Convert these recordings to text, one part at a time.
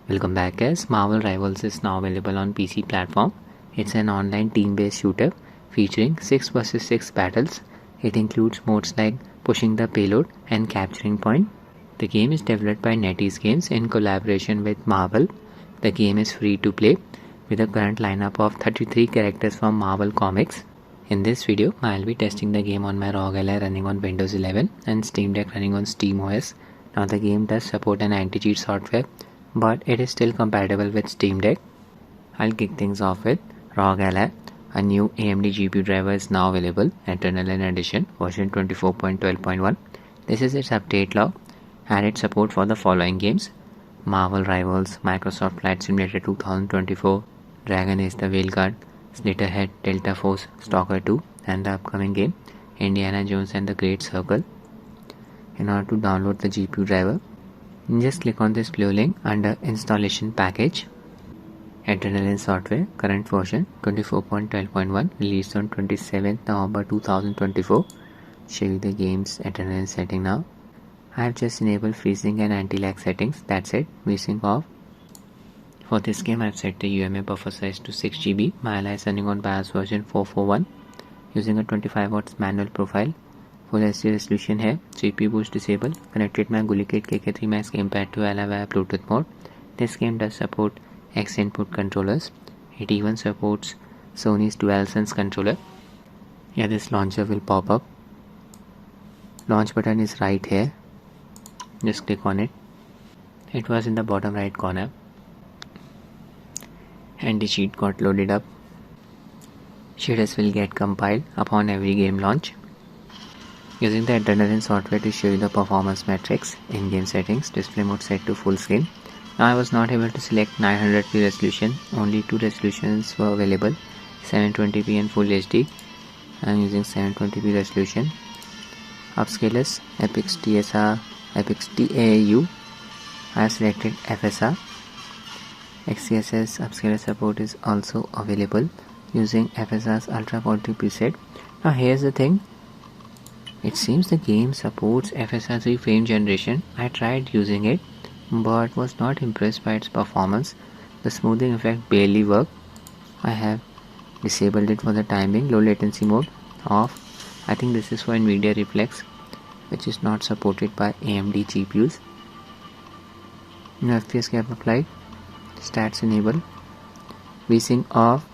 Welcome back guys. Marvel Rivals is now available on PC platform. It's an online team-based shooter featuring 6 vs 6 battles. It includes modes like pushing the payload and capturing point. The game is developed by NetEase Games in collaboration with Marvel. The game is free to play with a current lineup of 33 characters from Marvel Comics. In this video, I'll be testing the game on my Rog Ally running on Windows 11 and Steam Deck running on SteamOS. Now the game does support an anti-cheat software, but it is still compatible with Steam Deck. I'll kick things off with Rog Ally. A new AMD GPU driver is now available, Adrenalin edition, version 24.12.1. This is its update log, and its support for the following games: Marvel Rivals, Microsoft Flight Simulator 2024, Dragon Age the Veilguard, Slitterhead, Delta Force, Stalker 2, and the upcoming game Indiana Jones and the Great Circle. In order to download the GPU driver, just click on this blue link under Installation Package. Adrenalin software, current version 24.12.1, released on 27th November 2024. Show you the game's Adrenalin setting now. I have just enabled freezing and anti-lag settings. That's it. VSync off. For this game, I have set the UMA buffer size to 6 GB. My Ally is running on BIOS version 441 using a 25 watts manual profile. Full HD resolution है. CPU boost disabled. Connected my Gulikit KK3 Max gamepad to Ally via Bluetooth mode. This game does support X input controllers. It even supports Sony's DualSense controller. Yeah, this launcher will pop up. Launch button is right here. Just click on it. It was in the bottom right corner. And the cheat got loaded up. Shaders will get compiled upon every game launch. Using the Adrenalin software to show you the performance metrics. In-game settings, display mode set to full screen. Now I was not able to select 900p resolution. Only two resolutions were available, 720p and Full HD. I am using 720p resolution. Upscalers, Epix TSR, Epix TAAU. I have selected FSR. XCSS upscaler support is also available using FSR's ultra quality preset. Now here's the thing. It seems the game supports FSR frame generation. I tried using it, but was not impressed by its performance. The smoothing effect barely worked. I have disabled it for the time being. Low latency mode off. I think this is for NVIDIA Reflex, which is not supported by AMD GPUs. Now FPS cap applied. Stats enable. VSync off.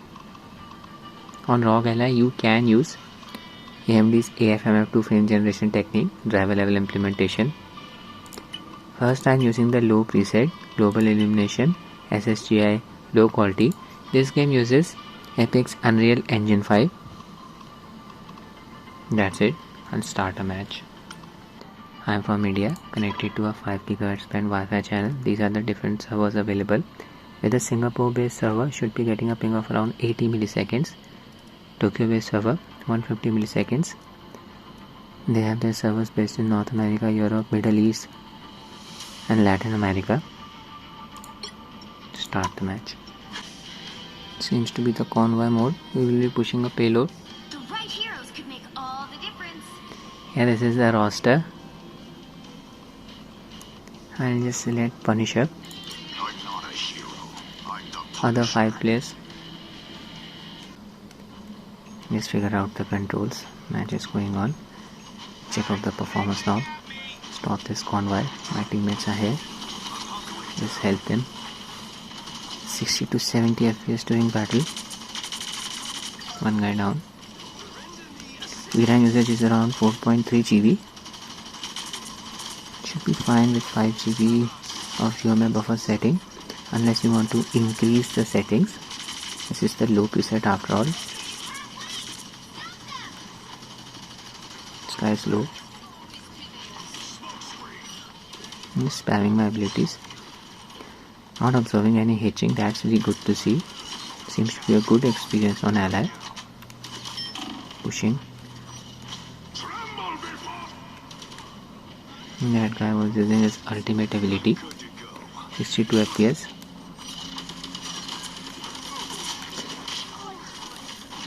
On Rog Ally, you can use AMD's AFMF 2 frame generation technique, driver level implementation. First, I am using the low preset, global illumination, SSGI, low quality. This game uses Epic's Unreal Engine 5. That's it. I'll start a match. I am from India, connected to a 5 GHz band Wi-Fi channel. These are the different servers available. With a Singapore-based server, should be getting a ping of around 80 milliseconds. Tokyo-based server, 150 milliseconds. They have their servers based in North America, Europe, Middle East, and Latin America. Start the match. Seems to be the convoy mode. We will be pushing a payload. The right heroes could make all the difference. Yeah, this is the roster. I'll just select Punisher. Other 5 players. Just figure out the controls. Match is going on. Check out the performance now. Stop this convoy. My teammates are here. Just help them. 60 to 70 FPS during battle. One guy down. VRAM usage is around 4.3 GB. Should be fine with 5 GB of UMA buffer setting, unless you want to increase the settings. This is the low preset after all. Sky is low. I'm just spamming my abilities. Not observing any hitching. That's really good to see. Seems to be a good experience on Ally. Pushing. That guy was using his ultimate ability. 62 FPS.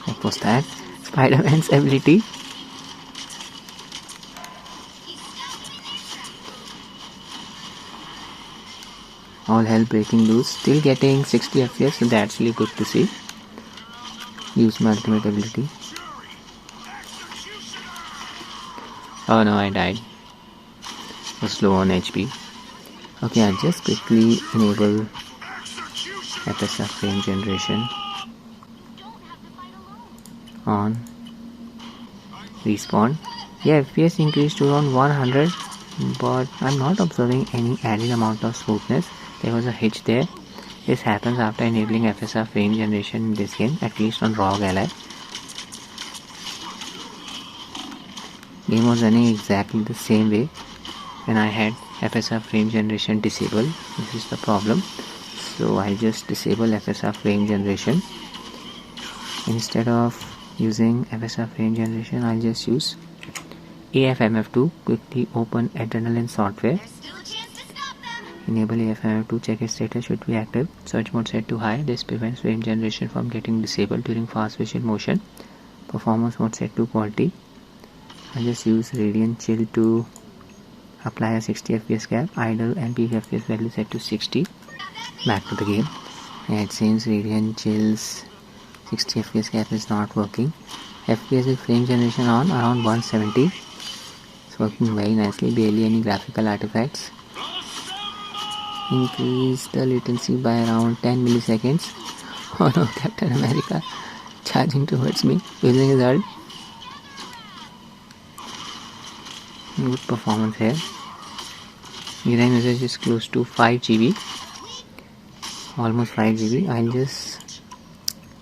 What was that? Spider-Man's ability. All hell breaking loose. Still getting 60 FPS, so that's really good to see. Use my ultimate ability. Oh no, I died. Was slow on HP. Okay, I'll just quickly enable FSR Frame Generation on. Respawn. Yeah, FPS increased to around 100, but I'm not observing any added amount of smoothness. There was a hitch there. This happens after enabling FSR Frame Generation in this game, at least on Rog Ally. Game was running exactly the same way when I had FSR Frame Generation disabled. This is the problem. So I just disable FSR Frame Generation. Instead of using FSR Frame Generation, I'll just use AFMF to quickly open Adrenalin software. Enable AFMF to check its status should be active. Search mode set to high. This prevents frame generation from getting disabled during fast visual motion. Performance mode set to quality. I'll just use Radiant Chill to apply a 60 FPS cap. Idle and peak FPS value set to 60. Back to the game. Yeah, it seems Radiant Chill's 60 FPS cap is not working. FPS with frame generation on around 170. It's working very nicely, barely any graphical artifacts. Increase the latency by around 10 milliseconds. Oh no, Captain America charging towards me using his ult. Good performance here. VRAM usage is close to 5 GB. Almost 5 GB. I'll just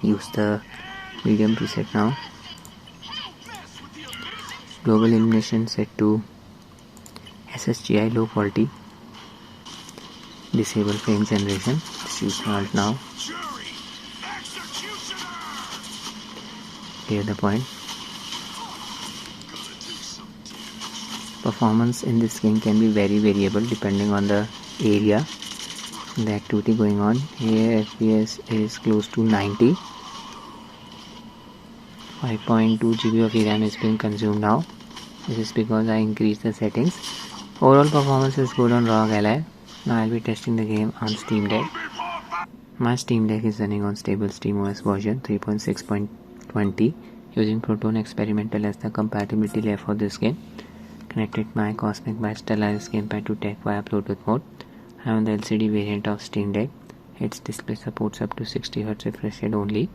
use the medium preset now. Global illumination set to SSGI low quality. Disable frame generation. Let's use my alt now. Clear the point. Performance in this game can be very variable depending on the area, the activity going on. Here FPS is close to 90. 5.2 GB of VRAM has been consumed now. This is because I increased the settings. Overall performance is good on Rog Ally. Now I'll be testing the game on Steam Deck. My Steam Deck is running on stable SteamOS version 3.6.20 using Proton Experimental as the compatibility layer for this game. Connected my Cosmic Byte Stellaris gamepad to tech via Bluetooth mode. I am on the LCD variant of Steam Deck. Its display supports up to 60Hz refresh rate only.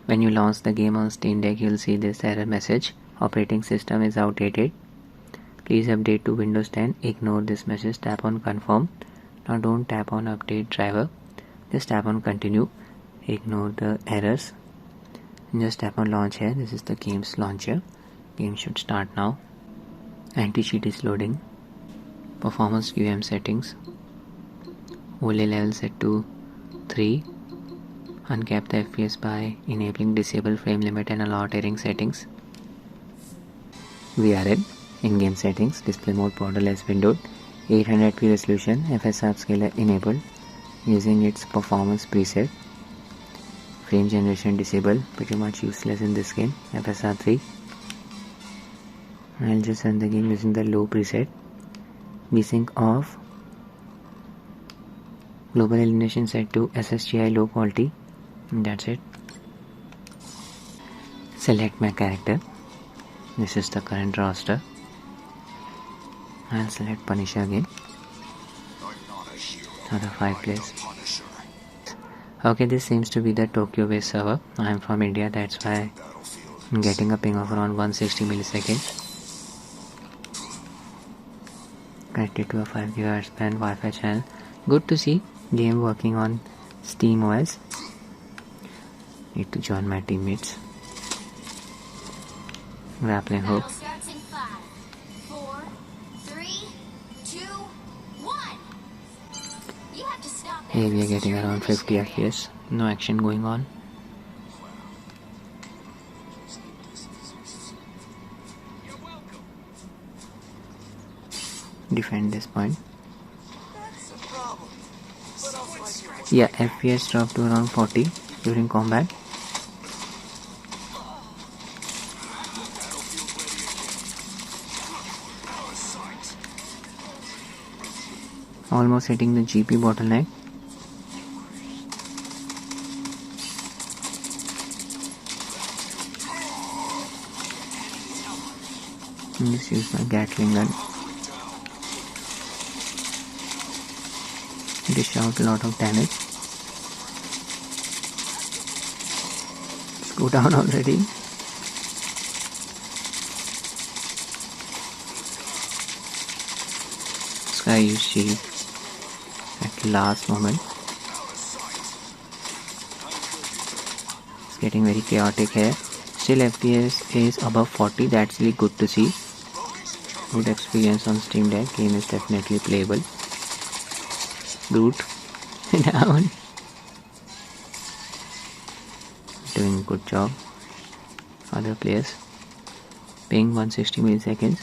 When you launch the game on Steam Deck, you'll see this error message. Operating system is outdated. Please update to Windows 10. Ignore this message. Tap on confirm. Now don't tap on update driver. Just tap on continue. Ignore the errors. And just tap on launch here. This is the game's launcher. Game should start now. Anti-cheat is loading. Performance QM settings. OLE level set to 3. Uncap the FPS by enabling disable frame limit and allow tearing settings. VRM. In-game settings. Display mode borderless windowed. 800p resolution. FSR scaler enabled. Using its performance preset. Frame generation disabled. Pretty much useless in this game. FSR 3. I'll just run the game using the low preset. VSync off. Global illumination set to SSGI low quality. And that's it. Select my character. This is the current roster. I'll select Punisher again. Other 5 players. Okay, this seems to be the Tokyo based server. I am from India, that's why I'm getting a ping of around 160 milliseconds. Connected to a 5 GHz band Wi-Fi channel. Good to see. Game working on SteamOS. Need to join my teammates. Grappling hook. Here we are getting around 50 FPS. No action going on. Defend this point. Yeah, FPS dropped to around 40 during combat. Almost hitting the GP bottleneck. Just use my Gatling gun. Dish out a lot of damage. Let's go down already. This guy used shield at last moment. It's getting very chaotic here. Still FPS is above 40. That's really good to see. Good experience on Steam Deck. Game is definitely playable. Brute down. Doing a good job. Other players. Ping 160 milliseconds.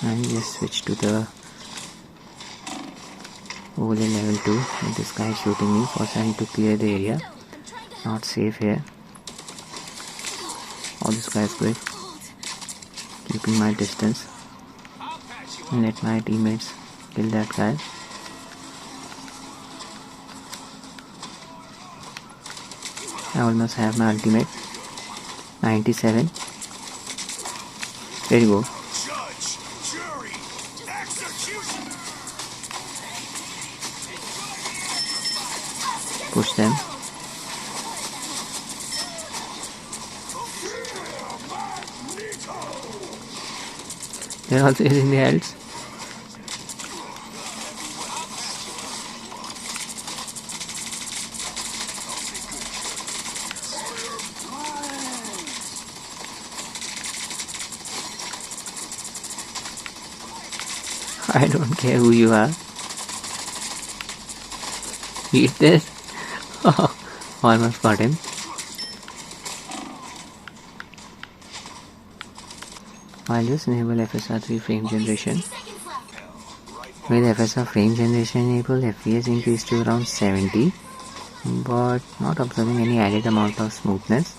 And just switch to the overlay level 2. And this guy is shooting me. First I need to clear the area. Not safe here. Oh, this guy is good. Keeping my distance. And let my teammates kill that guy. I almost have my ultimate. 97. There you go. Push them. They're also using the helps. I don't care who you are. Eat this. Oh, almost got him. I'll just enable FSR frame generation. With FSR frame generation enabled, FPS increased to around 70, but not observing any added amount of smoothness.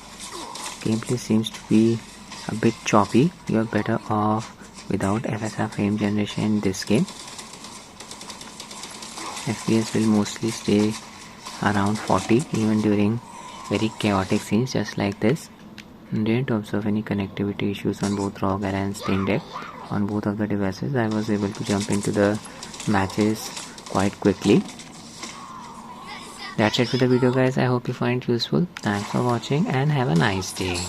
Gameplay seems to be a bit choppy. You're better off without FSR frame generation in this game. FPS will mostly stay around 40 even during very chaotic scenes just like this. Didn't observe any connectivity issues on both Rog Ally and Steam Deck. On both of the devices I was able to jump into the matches quite quickly. That's it for the video guys. I hope you find it useful. Thanks for watching and have a nice day.